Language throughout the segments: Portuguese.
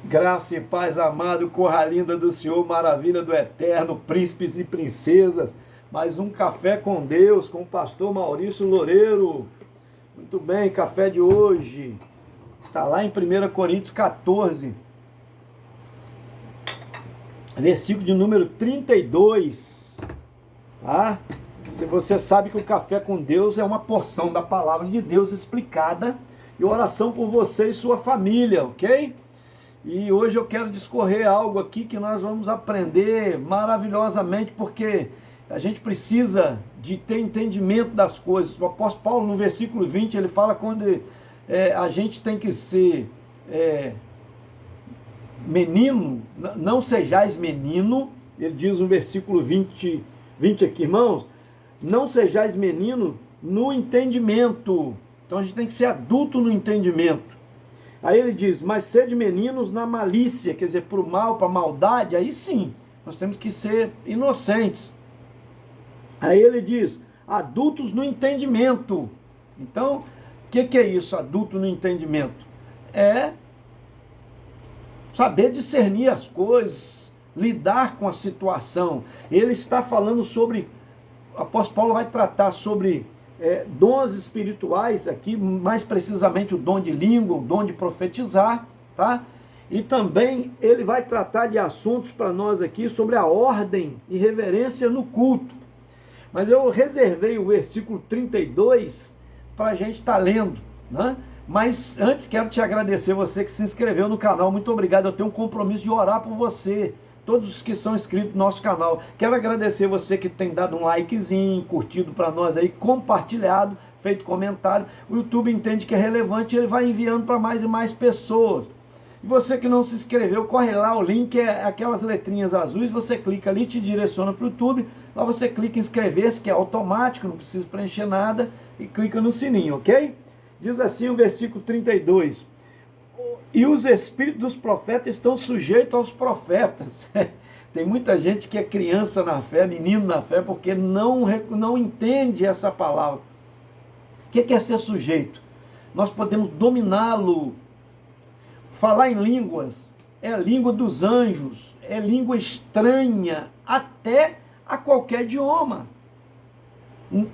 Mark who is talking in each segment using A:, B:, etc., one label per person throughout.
A: Graça e paz, amado, corra linda do Senhor, maravilha do Eterno, príncipes e princesas. Mais um Café com Deus, com o pastor Maurício Loureiro. Muito bem, café de hoje está lá em 1 Coríntios 14, versículo de número 32. Tá? Se você sabe que o Café com Deus é uma porção da palavra de Deus explicada e oração por você e sua família, ok? E hoje eu quero discorrer algo aqui que nós vamos aprender maravilhosamente, porque a gente precisa de ter entendimento das coisas. O apóstolo Paulo, no versículo 20, ele fala quando a gente tem que ser menino, não sejais menino, ele diz no versículo 20 aqui, irmãos, não sejais menino no entendimento. Então a gente tem que ser adulto no entendimento. Aí ele diz, mas sede meninos na malícia, quer dizer, para o mal, para a maldade, aí sim, nós temos que ser inocentes. Aí ele diz, adultos no entendimento. Então, o que é isso, adulto no entendimento? É saber discernir as coisas, lidar com a situação. Ele está falando sobre, o apóstolo Paulo vai tratar sobre dons espirituais aqui, mais precisamente o dom de língua, o dom de profetizar, tá? E também ele vai tratar de assuntos para nós aqui sobre a ordem e reverência no culto. Mas eu reservei o versículo 32 para a gente estar lendo, né? Mas antes quero te agradecer, você que se inscreveu no canal, muito obrigado. Eu tenho um compromisso de orar por você, todos os que são inscritos no nosso canal. Quero agradecer você que tem dado um likezinho, curtido para nós aí, compartilhado, feito comentário. O YouTube entende que é relevante e ele vai enviando para mais e mais pessoas. E você que não se inscreveu, corre lá, o link é aquelas letrinhas azuis, você clica ali, te direciona para o YouTube. Lá você clica em inscrever-se, que é automático, não precisa preencher nada, e clica no sininho, ok? Diz assim o versículo 32. E os espíritos dos profetas estão sujeitos aos profetas. Tem muita gente que é criança na fé, menino na fé, porque não entende essa palavra. O que é ser sujeito? Nós podemos dominá-lo. Falar em línguas é a língua dos anjos, é língua estranha até a qualquer idioma.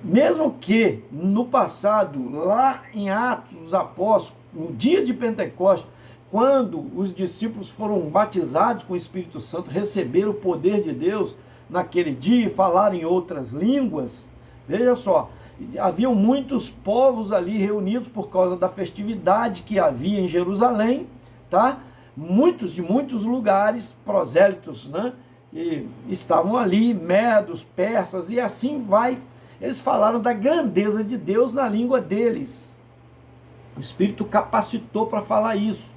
A: Mesmo que no passado, lá em Atos dos Apóstolos, no dia de Pentecostes, quando os discípulos foram batizados com o Espírito Santo, receberam o poder de Deus naquele dia e falaram em outras línguas, veja só, haviam muitos povos ali reunidos por causa da festividade que havia em Jerusalém, tá? Muitos de muitos lugares, prosélitos, né? E estavam ali, medos, persas, e assim vai. Eles falaram da grandeza de Deus na língua deles. O Espírito capacitou para falar isso.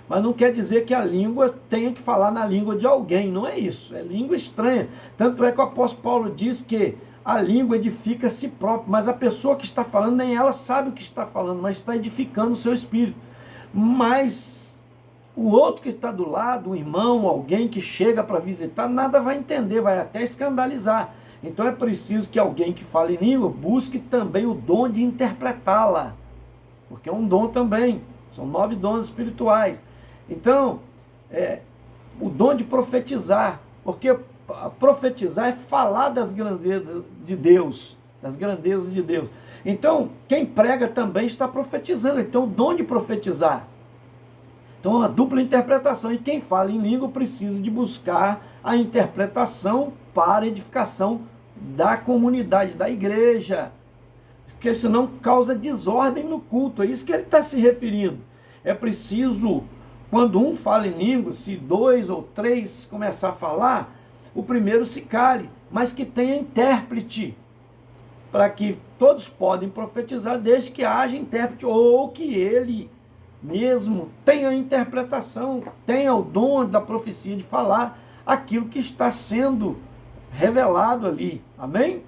A: Mas não quer dizer que a língua tenha que falar na língua de alguém, não é isso, é língua estranha. Tanto é que o apóstolo Paulo diz que a língua edifica a si própria, mas a pessoa que está falando, nem ela sabe o que está falando, mas está edificando o seu espírito. Mas o outro que está do lado, um irmão, alguém que chega para visitar, nada vai entender, vai até escandalizar. Então é preciso que alguém que fale em língua busque também o dom de interpretá-la, porque é um dom também, são 9 dons espirituais. Então, o dom de profetizar, porque profetizar é falar das grandezas de Deus, das grandezas de Deus. Então, quem prega também está profetizando, então o dom de profetizar. Então, uma dupla interpretação, e quem fala em língua precisa de buscar a interpretação para edificação da comunidade, da igreja, porque senão causa desordem no culto, é isso que ele está se referindo. É preciso, quando um fala em língua, se 2 ou 3 começar a falar, o primeiro se cale, mas que tenha intérprete, para que todos podem profetizar, desde que haja intérprete, ou que ele mesmo tenha a interpretação, tenha o dom da profecia de falar aquilo que está sendo revelado ali, amém?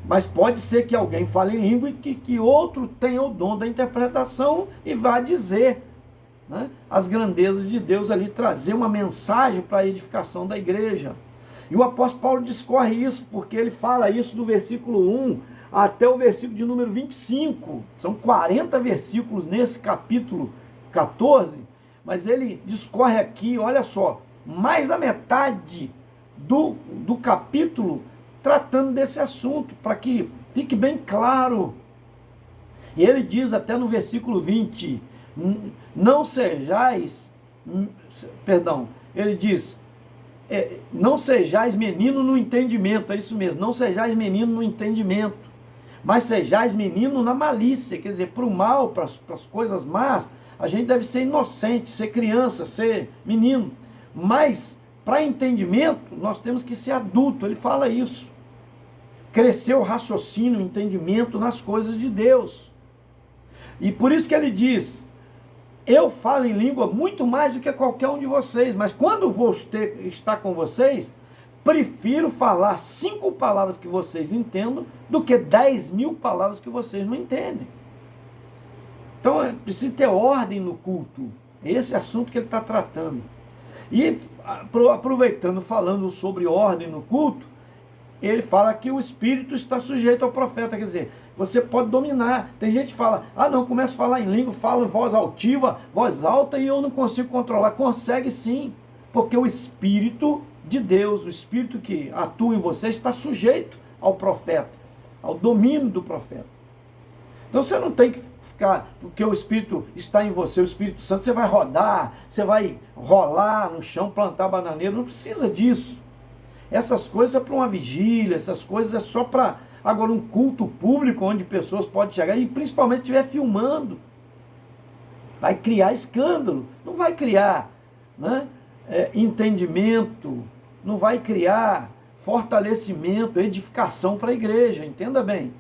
A: Mas pode ser que alguém fale em língua e que outro tenha o dom da interpretação e vá dizer, né, as grandezas de Deus ali, trazer uma mensagem para a edificação da igreja. E o apóstolo Paulo discorre isso, porque ele fala isso do versículo 1 até o versículo de número 25. São 40 versículos nesse capítulo 14, mas ele discorre aqui, olha só, mais da metade do capítulo tratando desse assunto, para que fique bem claro. E ele diz até no versículo 20, não sejais, perdão, ele diz, não sejais menino no entendimento, é isso mesmo, não sejais menino no entendimento, mas sejais menino na malícia, quer dizer, para o mal, para as coisas más, a gente deve ser inocente, ser criança, ser menino, mas para entendimento, nós temos que ser adulto, ele fala isso, crescer o raciocínio, o entendimento nas coisas de Deus, e por isso que ele diz, eu falo em língua muito mais do que qualquer um de vocês, mas quando vou estar com vocês, prefiro falar 5 palavras que vocês entendam do que 10.000 palavras que vocês não entendem. Então, precisa ter ordem no culto. É esse assunto que ele está tratando. E, aproveitando, falando sobre ordem no culto, ele fala que o espírito está sujeito ao profeta, quer dizer, você pode dominar. Tem gente que fala, não, começa a falar em língua, fala em voz altiva, voz alta, e eu não consigo controlar. Consegue sim, porque o Espírito de Deus, o Espírito que atua em você, está sujeito ao profeta, ao domínio do profeta. Então você não tem que ficar, porque o Espírito está em você, o Espírito Santo, você vai rodar, você vai rolar no chão, plantar bananeira, não precisa disso. Essas coisas é para uma vigília, essas coisas é só para, agora, um culto público onde pessoas podem chegar, e principalmente se estiver filmando, vai criar escândalo, não vai criar, né, entendimento, não vai criar fortalecimento, edificação para a igreja, entenda bem.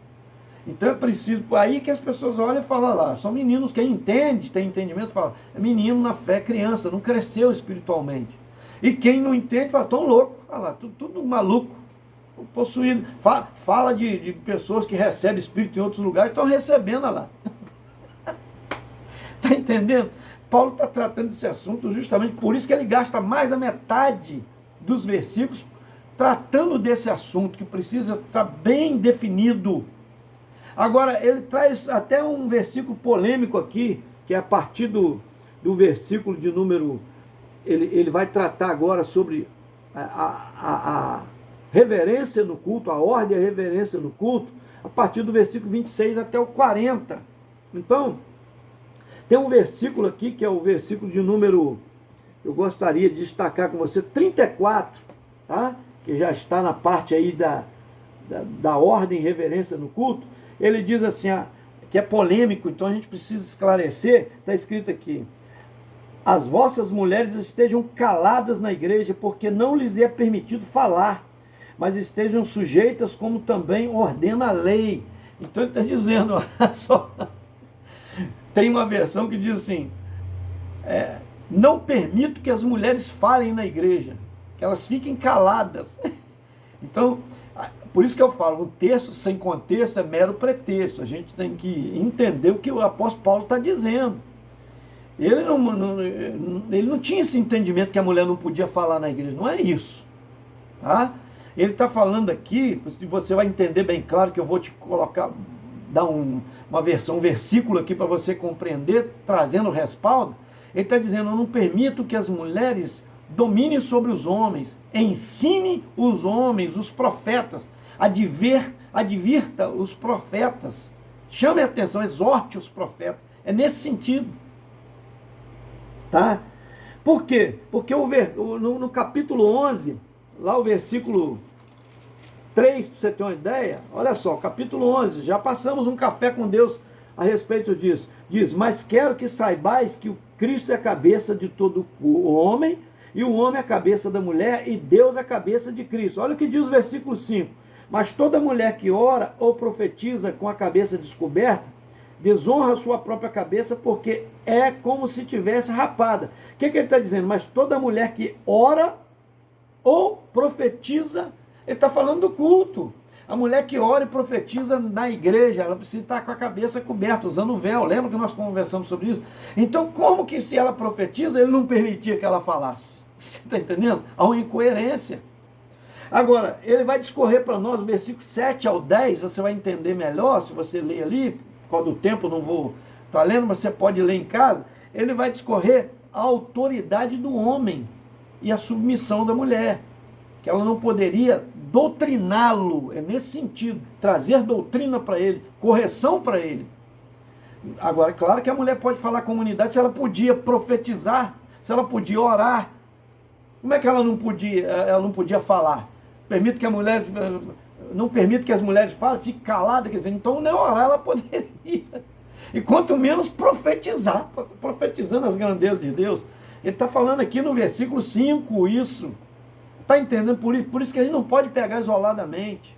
A: Então é preciso, aí que as pessoas olham e falam lá, são meninos, quem entende, tem entendimento, fala, é menino na fé, criança, não cresceu espiritualmente. E quem não entende, fala, tão louco, olha lá, tudo maluco, possuído. Fala de pessoas que recebem espírito em outros lugares, estão recebendo, olha lá. Está entendendo? Paulo está tratando desse assunto justamente por isso que ele gasta mais da metade dos versículos tratando desse assunto, que precisa estar bem definido. Agora, ele traz até um versículo polêmico aqui, que é a partir do versículo de número... Ele vai tratar agora sobre a reverência no culto, a ordem e a reverência no culto, a partir do versículo 26 até o 40. Então, tem um versículo aqui, que é o versículo de número, eu gostaria de destacar com você, 34, tá? Que já está na parte aí da ordem e reverência no culto. Ele diz assim, que é polêmico, então a gente precisa esclarecer, está escrito aqui, as vossas mulheres estejam caladas na igreja, porque não lhes é permitido falar, mas estejam sujeitas, como também ordena a lei. Então ele está dizendo, olha só, tem uma versão que diz assim, não permito que as mulheres falem na igreja, que elas fiquem caladas. Então, por isso que eu falo, um texto sem contexto é mero pretexto, a gente tem que entender o que o apóstolo Paulo está dizendo. Ele não tinha esse entendimento que a mulher não podia falar na igreja, não é isso, tá? Ele está falando aqui, você vai entender bem claro que eu vou te colocar, dar um versículo aqui para você compreender, trazendo o respaldo. Ele está dizendo, eu não permito que as mulheres dominem sobre os homens, ensine os homens, os profetas, advirta os profetas, chame a atenção, exorte os profetas, é nesse sentido. Tá? Por quê? Porque no capítulo 11, lá o versículo 3, para você ter uma ideia, olha só, capítulo 11, já passamos um café com Deus a respeito disso. Diz, mas quero que saibais que o Cristo é a cabeça de todo o homem, e o homem é a cabeça da mulher, e Deus é a cabeça de Cristo. Olha o que diz o versículo 5. Mas toda mulher que ora ou profetiza com a cabeça descoberta, desonra a sua própria cabeça, porque é como se tivesse rapada. O que ele está dizendo? Mas toda mulher que ora ou profetiza, ele está falando do culto. A mulher que ora e profetiza na igreja, ela precisa estar com a cabeça coberta, usando o véu. Lembra que nós conversamos sobre isso? Então, como que se ela profetiza, ele não permitia que ela falasse? Você está entendendo? Há uma incoerência. Agora, ele vai discorrer para nós, versículos 7 ao 10, você vai entender melhor, se você ler ali, por causa do tempo, não vou estar lendo, mas você pode ler em casa. Ele vai discorrer a autoridade do homem e a submissão da mulher, que ela não poderia doutriná-lo, é nesse sentido, trazer doutrina para ele, correção para ele. Agora, é claro que a mulher pode falar à comunidade se ela podia profetizar, se ela podia orar. Como é que ela não podia falar? Permite que a mulher, não permite que as mulheres falem, fique calada, quer dizer, então nem orar ela poderia. E quanto menos profetizar, profetizando as grandezas de Deus. Ele está falando aqui no versículo 5 isso. Está entendendo? Por isso que a gente não pode pegar isoladamente.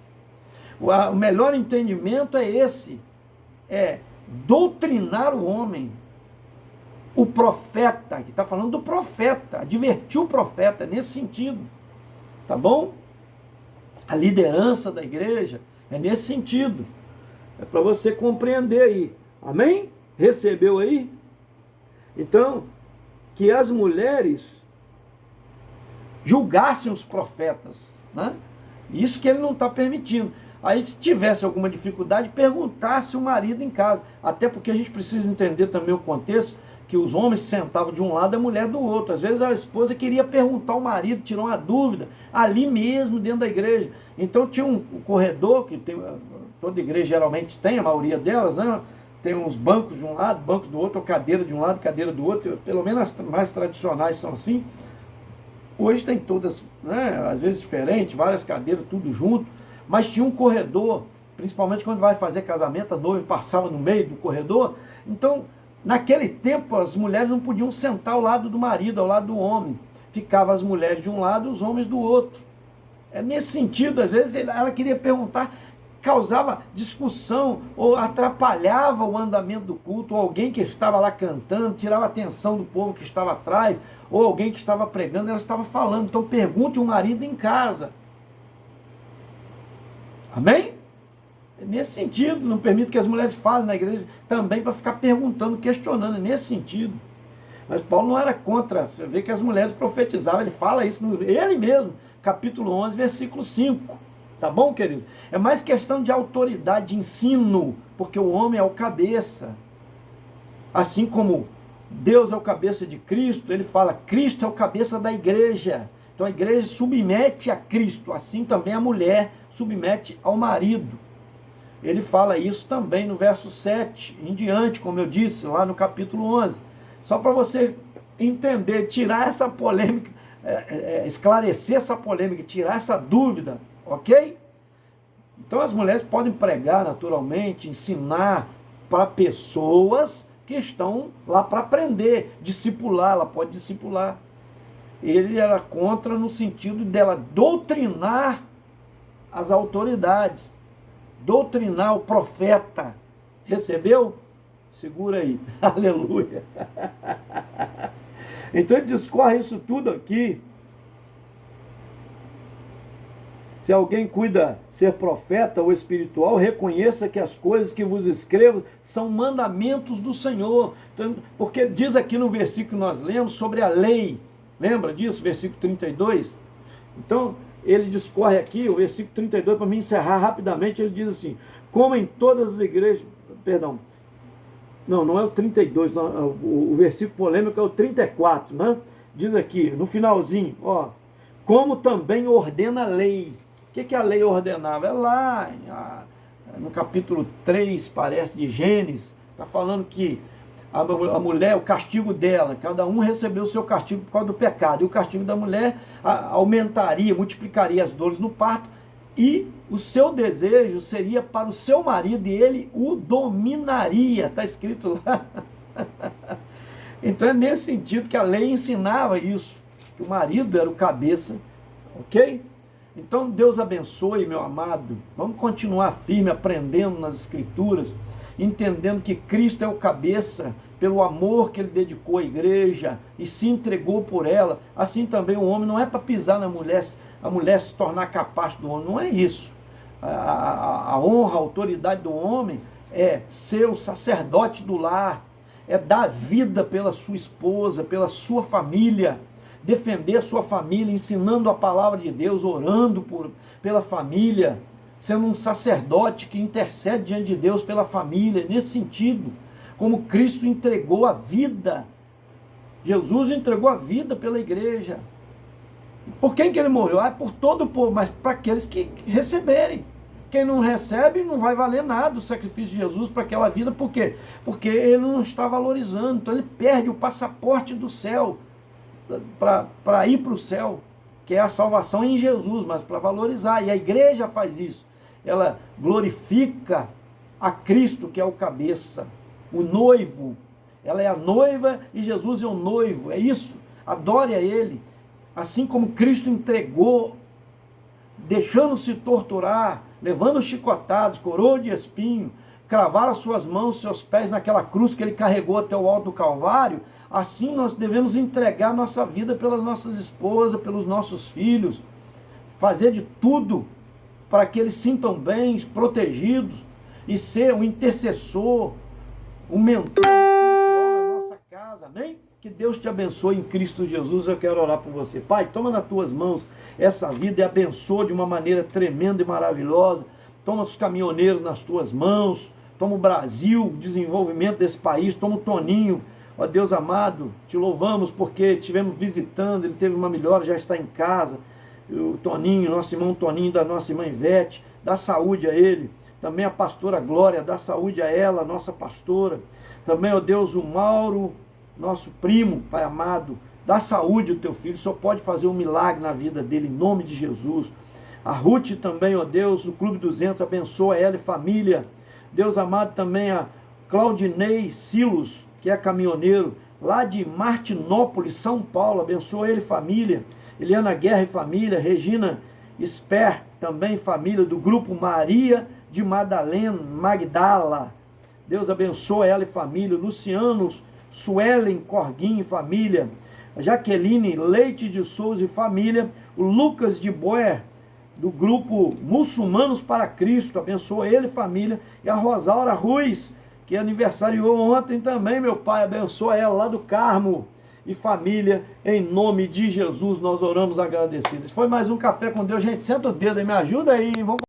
A: O melhor entendimento é esse. É doutrinar o homem. O profeta, que está falando do profeta, advertir o profeta nesse sentido. Tá bom? A liderança da igreja é nesse sentido. É para você compreender aí. Amém? Recebeu aí? Então, que as mulheres julgassem os profetas, né? Isso que ele não está permitindo. Aí, se tivesse alguma dificuldade, perguntasse o marido em casa. Até porque a gente precisa entender também o contexto, que os homens sentavam de um lado e a mulher do outro. Às vezes a esposa queria perguntar ao marido, tirar uma dúvida, ali mesmo, dentro da igreja. Então tinha um corredor, que tem, toda igreja geralmente tem, a maioria delas, né? Tem uns bancos de um lado, bancos do outro, ou cadeira de um lado, cadeira do outro. Pelo menos as mais tradicionais são assim. Hoje tem todas, né, às vezes diferentes, várias cadeiras, tudo junto. Mas tinha um corredor, principalmente quando vai fazer casamento, a noiva passava no meio do corredor. Então, naquele tempo, as mulheres não podiam sentar ao lado do marido, ao lado do homem. Ficavam as mulheres de um lado e os homens do outro. É nesse sentido, às vezes ela queria perguntar, causava discussão ou atrapalhava o andamento do culto, ou alguém que estava lá cantando, tirava a atenção do povo que estava atrás, ou alguém que estava pregando, ela estava falando. Então pergunte o marido em casa. Amém? Nesse sentido, não permite que as mulheres falem na igreja também para ficar perguntando, questionando, nesse sentido. Mas Paulo não era contra, você vê que as mulheres profetizavam, ele fala isso, ele mesmo, capítulo 11, versículo 5. Tá bom, querido? É mais questão de autoridade, de ensino, porque o homem é o cabeça. Assim como Deus é o cabeça de Cristo, ele fala, Cristo é o cabeça da igreja. Então a igreja submete a Cristo, assim também a mulher submete ao marido. Ele fala isso também no verso 7 em diante, como eu disse, lá no capítulo 11. Só para você entender, tirar essa polêmica, esclarecer essa polêmica, tirar essa dúvida, ok? Então as mulheres podem pregar naturalmente, ensinar para pessoas que estão lá para aprender, discipular, ela pode discipular. Ele era contra no sentido dela doutrinar as autoridades, doutrinar o profeta. Recebeu? Segura aí. Aleluia. Então ele discorre isso tudo aqui. Se alguém cuida ser profeta ou espiritual, reconheça que as coisas que vos escrevo são mandamentos do Senhor. Então, porque diz aqui no versículo que nós lemos sobre a lei. Lembra disso? Versículo 32. Então, ele discorre aqui, o versículo 32, para me encerrar rapidamente, ele diz assim, como em todas as igrejas, perdão, não é o 32, não, o versículo polêmico é o 34, né? Diz aqui, no finalzinho, ó, como também ordena a lei. O que a lei ordenava? É lá, no capítulo 3, parece, de Gênesis, está falando que a mulher, o castigo dela, cada um recebeu o seu castigo por causa do pecado, e o castigo da mulher aumentaria, multiplicaria as dores no parto, e o seu desejo seria para o seu marido, e ele o dominaria, está escrito lá. Então é nesse sentido que a lei ensinava isso, que o marido era o cabeça, ok? Então Deus abençoe, meu amado, vamos continuar firme, aprendendo nas escrituras, entendendo que Cristo é o cabeça, pelo amor que ele dedicou à igreja e se entregou por ela. Assim também o homem não é para pisar na mulher, a mulher se tornar capaz do homem, não é isso. A honra, a autoridade do homem é ser o sacerdote do lar, é dar vida pela sua esposa, pela sua família, defender a sua família, ensinando a palavra de Deus, orando pela família, sendo um sacerdote que intercede diante de Deus pela família, nesse sentido, como Cristo entregou a vida Jesus entregou a vida pela igreja. Por quem que ele morreu? Ah, por todo o povo, mas para aqueles que receberem. Quem não recebe, não vai valer nada o sacrifício de Jesus para aquela vida. Por quê? Porque ele não está valorizando. Então ele perde o passaporte do céu para ir para o céu, que é a salvação em Jesus, mas para valorizar. E a igreja faz isso. Ela glorifica a Cristo, que é o cabeça, o noivo. Ela é a noiva e Jesus é o noivo. É isso. Adore a ele. Assim como Cristo entregou, deixando-se torturar, levando chicotadas, coroa de espinho, cravaram as suas mãos, seus pés naquela cruz que ele carregou até o alto do Calvário, assim nós devemos entregar nossa vida pelas nossas esposas, pelos nossos filhos, fazer de tudo para que eles sintam bem, protegidos, e ser um intercessor, um mentor espiritual na nossa casa, amém? Que Deus te abençoe em Cristo Jesus. Eu quero orar por você. Pai, toma nas tuas mãos essa vida e abençoa de uma maneira tremenda e maravilhosa. Toma os caminhoneiros nas tuas mãos, toma o Brasil, o desenvolvimento desse país, toma o Toninho. Ó Deus amado, te louvamos porque estivemos visitando, ele teve uma melhora, já está em casa. O Toninho, nosso irmão Toninho, da nossa irmã Ivete, dá saúde a ele. Também a pastora Glória, dá saúde a ela, nossa pastora. Também, ó Deus, o Mauro, nosso primo, Pai amado, dá saúde ao teu filho, só pode fazer um milagre na vida dele, em nome de Jesus. A Ruth também, ó Deus, no Clube 200, abençoa ela e família. Deus amado, também a Claudinei Silos, que é caminhoneiro, lá de Martinópolis, São Paulo, abençoa ele e família. Eliana Guerra e família, Regina Sper, também família, do grupo Maria de Madalena, Magdala. Deus abençoa ela e família. Luciano Suelen Corguinho e família, a Jaqueline Leite de Souza e família, o Lucas de Boer, do grupo Muçulmanos para Cristo, abençoa ele e família, e a Rosaura Ruiz, que aniversariou ontem também, meu Pai, abençoa ela lá do Carmo e família, em nome de Jesus nós oramos agradecidos. Foi mais um Café com Deus, gente, senta o dedo aí, me ajuda aí, vamos